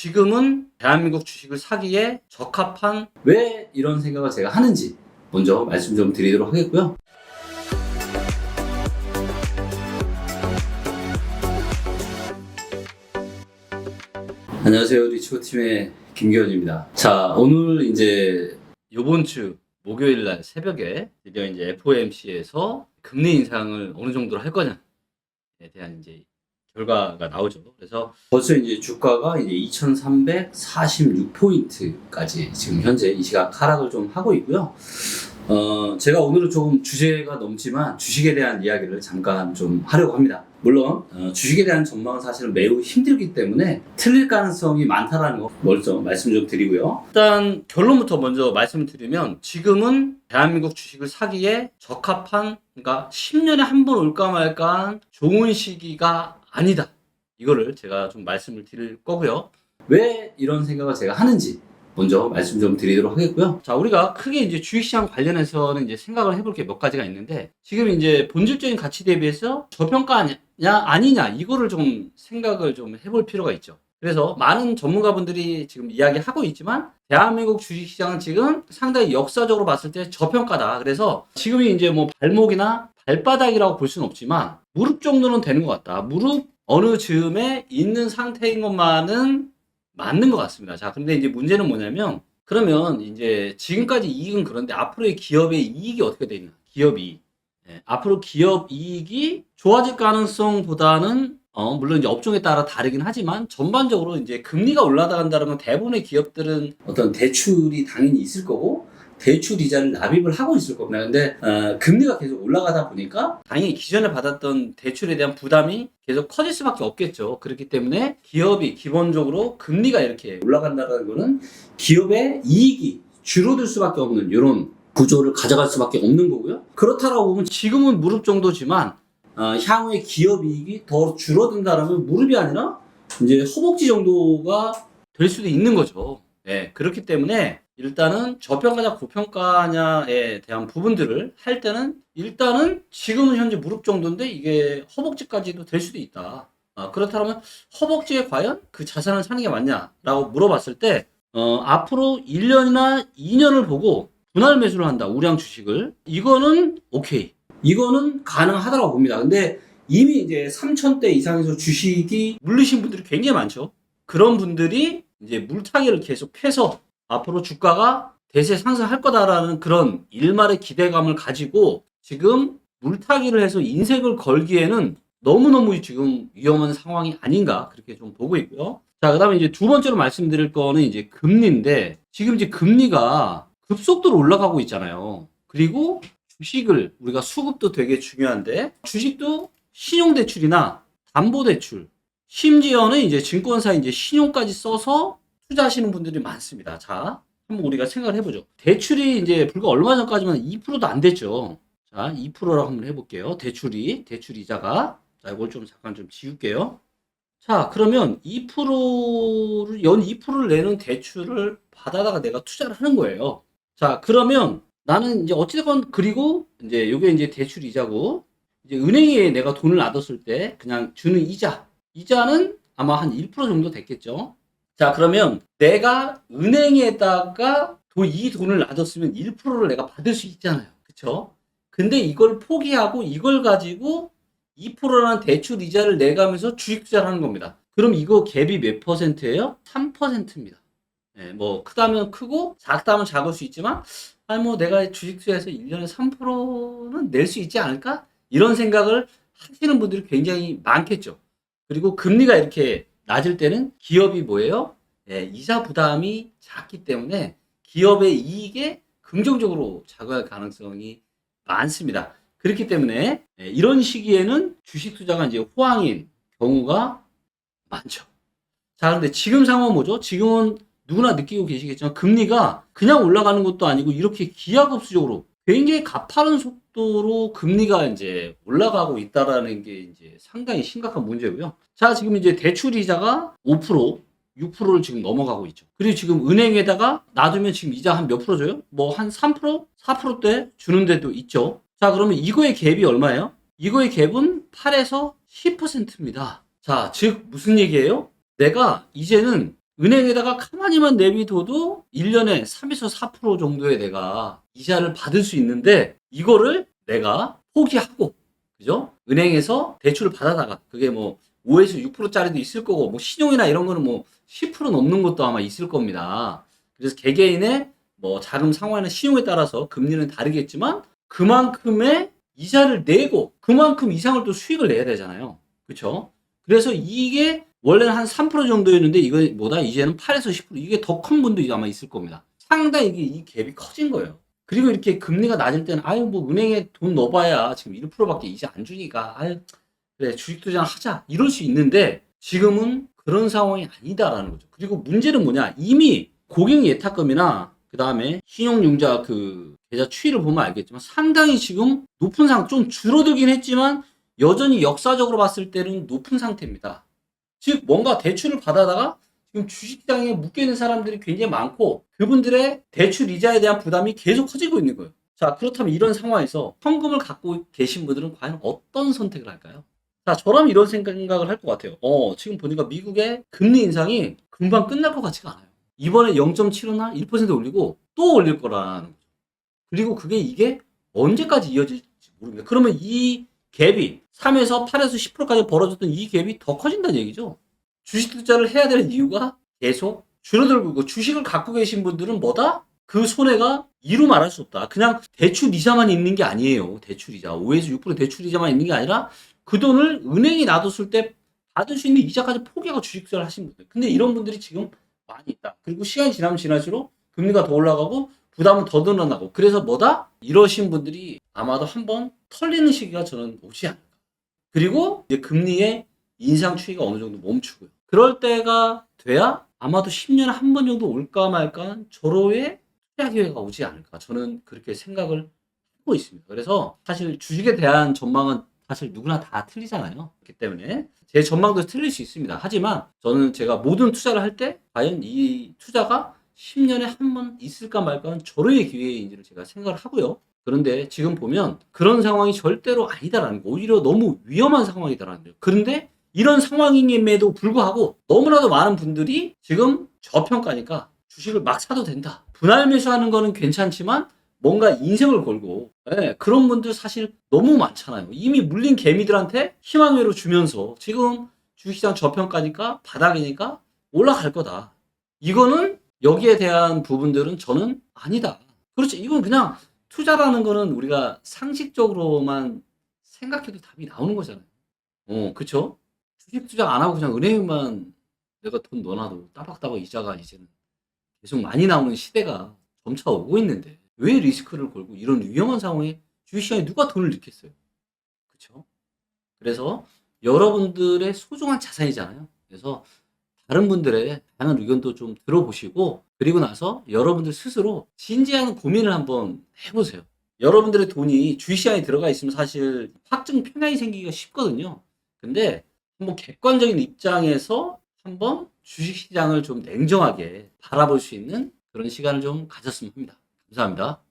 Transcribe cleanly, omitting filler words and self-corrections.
지금은 대한민국 주식을 사기에 적합한, 왜 이런 생각을 제가 하는지 먼저 말씀 좀 드리도록 하겠고요. 안녕하세요. 리치고팀의 김기현입니다. 자, 오늘 이제 요번 주 목요일 날 새벽에 드디어 이제 FOMC에서 금리 인상을 어느 정도로 할 거냐에 대한 이제 결과가 나오죠. 그래서 벌써 이제 주가가 이제 2346포인트까지 지금 현재 이 시각 하락을 좀 하고 있고요. 제가 오늘은 조금 주제가 넘지만 주식에 대한 이야기를 잠깐 좀 하려고 합니다. 물론 주식에 대한 전망은 사실은 매우 힘들기 때문에 틀릴 가능성이 많다라는 거 먼저 말씀 좀 드리고요. 일단 결론부터 먼저 말씀을 드리면, 지금은 대한민국 주식을 사기에 적합한, 그러니까 10년에 한 번 올까 말까 좋은 시기가 아니다. 이거를 제가 좀 말씀을 드릴 거고요. 왜 이런 생각을 제가 하는지 먼저 말씀 좀 드리도록 하겠고요. 자, 우리가 크게 이제 주식시장 관련해서는 이제 생각을 해볼 게 몇 가지가 있는데, 지금 이제 본질적인 가치 대비해서 저평가냐 아니냐, 이거를 좀 생각을 좀 해볼 필요가 있죠. 그래서 많은 전문가분들이 지금 이야기하고 있지만, 대한민국 주식시장은 지금 상당히 역사적으로 봤을 때 저평가다. 그래서 지금이 이제 뭐 발목이나 발바닥이라고 볼 수는 없지만 무릎 정도는 되는 것 같다. 무릎 어느 즈음에 있는 상태인 것만은 맞는 것 같습니다. 자, 근데 이제 문제는 뭐냐면, 그러면 이제 지금까지 이익은 그런데 앞으로의 기업의 이익이 어떻게 돼 있나? 기업 이익. 앞으로 기업 이익이 좋아질 가능성보다는 물론 이제 업종에 따라 다르긴 하지만, 전반적으로 이제 금리가 올라간다는 건 대부분의 기업들은 어떤 대출이 당연히 있을 거고 대출 이자를 납입을 하고 있을 겁니다. 근데 금리가 계속 올라가다 보니까 당연히 기존에 받았던 대출에 대한 부담이 계속 커질 수밖에 없겠죠. 그렇기 때문에 기업이 기본적으로 금리가 이렇게 올라간다는 거는 기업의 이익이 줄어들 수밖에 없는 이런 구조를 가져갈 수밖에 없는 거고요. 그렇다라고 보면 지금은 무릎 정도지만 향후에 기업 이익이 더 줄어든다라면 무릎이 아니라 이제 허벅지 정도가 될 수도 있는 거죠. 네, 그렇기 때문에 일단은 저평가냐 고평가냐에 대한 부분들을 할 때는, 일단은 지금은 현재 무릎 정도인데 이게 허벅지까지도 될 수도 있다. 그렇다면 허벅지에 과연 그 자산을 사는 게 맞냐라고 물어봤을 때, 앞으로 1년이나 2년을 보고 분할 매수를 한다, 우량 주식을. 이거는 오케이. 이거는 가능하다고 봅니다. 근데 이미 이제 3,000대 이상에서 주식이 물리신 분들이 굉장히 많죠. 그런 분들이 이제 물타기를 계속해서 앞으로 주가가 대세 상승할 거다라는 그런 일말의 기대감을 가지고 지금 물타기를 해서 인색을 걸기에는 너무너무 지금 위험한 상황이 아닌가, 그렇게 좀 보고 있고요. 자, 그 다음에 이제 두 번째로 말씀드릴 거는 이제 금리인데, 지금 이제 금리가 급속도로 올라가고 있잖아요. 그리고 주식을, 우리가 수급도 되게 중요한데, 주식도 신용대출이나 담보대출, 심지어는 이제 증권사 이제 신용까지 써서 투자하시는 분들이 많습니다. 자, 한번 우리가 생각을 해보죠. 대출이 이제 불과 얼마 전까지만 2%도 안 됐죠. 자, 2%라고 한번 해볼게요. 대출 이자가. 자, 이걸 좀 잠깐 좀 지울게요. 자, 그러면 2%를, 연 2%를 내는 대출을 받아다가 내가 투자를 하는 거예요. 자, 그러면 나는 이제 어찌됐건, 그리고 이제 요게 이제 대출 이자고, 이제 은행에 내가 돈을 놔뒀을 때 그냥 주는 이자는 아마 한 1% 정도 됐겠죠. 자, 그러면 내가 은행에다가 이 돈을 놔뒀으면 1%를 내가 받을 수 있잖아요. 그쵸? 근데 이걸 포기하고 이걸 가지고 2%라는 대출 이자를 내가면서 주식 투자를 하는 겁니다. 그럼 이거 갭이 몇 %예요? 3%입니다. 네, 뭐 크다면 크고 작다면 작을 수 있지만, 아니 뭐 내가 주식 투자해서 1년에 3%는 낼 수 있지 않을까? 이런 생각을 하시는 분들이 굉장히 많겠죠. 그리고 금리가 이렇게 낮을 때는 기업이 뭐예요? 이자 부담이 작기 때문에 기업의 이익에 긍정적으로 작용할 가능성이 많습니다. 그렇기 때문에 이런 시기에는 주식 투자가 이제 호황인 경우가 많죠. 자, 근데 지금 상황은 뭐죠? 지금은 누구나 느끼고 계시겠지만, 금리가 그냥 올라가는 것도 아니고 이렇게 기하급수적으로 굉장히 가파른 속도로 금리가 이제 올라가고 있다라는 게 이제 상당히 심각한 문제고요. 자, 지금 이제 대출 이자가 5%, 6%를 지금 넘어가고 있죠. 그리고 지금 은행에다가 놔두면 지금 이자 한 몇 프로 줘요? 뭐 한 3%, 4%대 주는 데도 있죠. 자, 그러면 이거의 갭이 얼마예요? 이거의 갭은 8에서 10%입니다. 자, 즉 무슨 얘기예요? 내가 이제는 은행에다가 가만히만 내비둬도 1년에 3에서 4% 정도의 내가 이자를 받을 수 있는데 이거를 내가 포기하고 그죠? 은행에서 대출을 받아다가 그게 뭐 5에서 6%짜리도 있을 거고 뭐 신용이나 이런 거는 뭐 10% 넘는 것도 아마 있을 겁니다. 그래서 개개인의 뭐 자금 상황이나 신용에 따라서 금리는 다르겠지만 그만큼의 이자를 내고 그만큼 이상을 또 수익을 내야 되잖아요. 그렇죠? 그래서 이게 원래는 한 3% 정도였는데 이거 뭐다 이제는 8에서 10% 이게 더 큰 분도 아마 있을 겁니다. 상당히 이게 이 갭이 커진 거예요. 그리고 이렇게 금리가 낮을 때는 아유 뭐 은행에 돈 넣어봐야 지금 1%밖에 이자 안 주니까 아유 그래 주식 투자 하자 이럴 수 있는데 지금은 그런 상황이 아니다라는 거죠. 그리고 문제는 뭐냐 이미 고객 예탁금이나 그 다음에 신용융자 그 계좌 추이를 보면 알겠지만 상당히 지금 높은 좀 줄어들긴 했지만 여전히 역사적으로 봤을 때는 높은 상태입니다. 즉 뭔가 대출을 받아다가 지금 주식시장에 묶여있는 사람들이 굉장히 많고 그분들의 대출 이자에 대한 부담이 계속 커지고 있는 거예요. 자 그렇다면 이런 상황에서 현금을 갖고 계신 분들은 과연 어떤 선택을 할까요? 자 저라면 이런 생각을 할 것 같아요. 지금 보니까 미국의 금리 인상이 금방 끝날 것 같지가 않아요. 이번에 0.75나 1% 올리고 또 올릴 거라는 거죠. 그리고 이게 언제까지 이어질지 모릅니다. 그러면 이 갭이 3에서 8에서 10%까지 벌어졌던 이 갭이 더 커진다는 얘기죠. 주식 투자를 해야 되는 이유가 계속 줄어들고 있고 주식을 갖고 계신 분들은 뭐다? 그 손해가 이루 말할 수 없다. 그냥 대출 이자만 있는 게 아니에요. 대출 이자. 5에서 6% 대출 이자만 있는 게 아니라 그 돈을 은행에 놔뒀을 때 받을 수 있는 이자까지 포기하고 주식 투자를 하신 분들. 근데 이런 분들이 지금 많이 있다. 그리고 시간이 지나면 지날수록 금리가 더 올라가고 부담은 더 늘어나고 그래서 뭐다? 이러신 분들이 아마도 한번 털리는 시기가 저는 오지 않을까. 그리고 이제 금리의 인상 추이가 어느 정도 멈추고요. 그럴 때가 돼야 아마도 10년에 한 번 정도 올까 말까 저로의 투자 기회가 오지 않을까. 저는 그렇게 생각을 하고 있습니다. 그래서 사실 주식에 대한 전망은 사실 누구나 다 틀리잖아요. 그렇기 때문에 제 전망도 틀릴 수 있습니다. 하지만 저는 제가 모든 투자를 할 때 과연 이 투자가 10년에 한 번 있을까 말까 저로의 기회인지를 제가 생각을 하고요. 그런데 지금 보면 그런 상황이 절대로 아니다라는 거. 오히려 너무 위험한 상황이다라는 거예요. 그런데 이런 상황임에도 불구하고 너무나도 많은 분들이 지금 저평가니까 주식을 막 사도 된다. 분할 매수하는 거는 괜찮지만 뭔가 인생을 걸고 그런 분들 사실 너무 많잖아요. 이미 물린 개미들한테 희망회로 주면서 지금 주식시장 저평가니까 바닥이니까 올라갈 거다. 이거는 여기에 대한 부분들은 저는 아니다. 그렇지. 이건 그냥 투자라는 거는 우리가 상식적으로만 생각해도 답이 나오는 거잖아요. 그쵸? 주식 투자 안 하고 그냥 은행에만 내가 돈 넣어놔도 따박따박 이자가 이제는 계속 많이 나오는 시대가 점차 오고 있는데 왜 리스크를 걸고 이런 위험한 상황에 주식시장에 누가 돈을 넣겠어요? 그쵸? 그래서 여러분들의 소중한 자산이잖아요. 그래서 다른 분들의 다양한 의견도 좀 들어보시고 그리고 나서 여러분들 스스로 진지한 고민을 한번 해보세요. 여러분들의 돈이 주식시장에 들어가 있으면 사실 확증 편향이 생기기가 쉽거든요. 근데 한번 객관적인 입장에서 한번 주식시장을 좀 냉정하게 바라볼 수 있는 그런 시간을 좀 가졌으면 합니다. 감사합니다.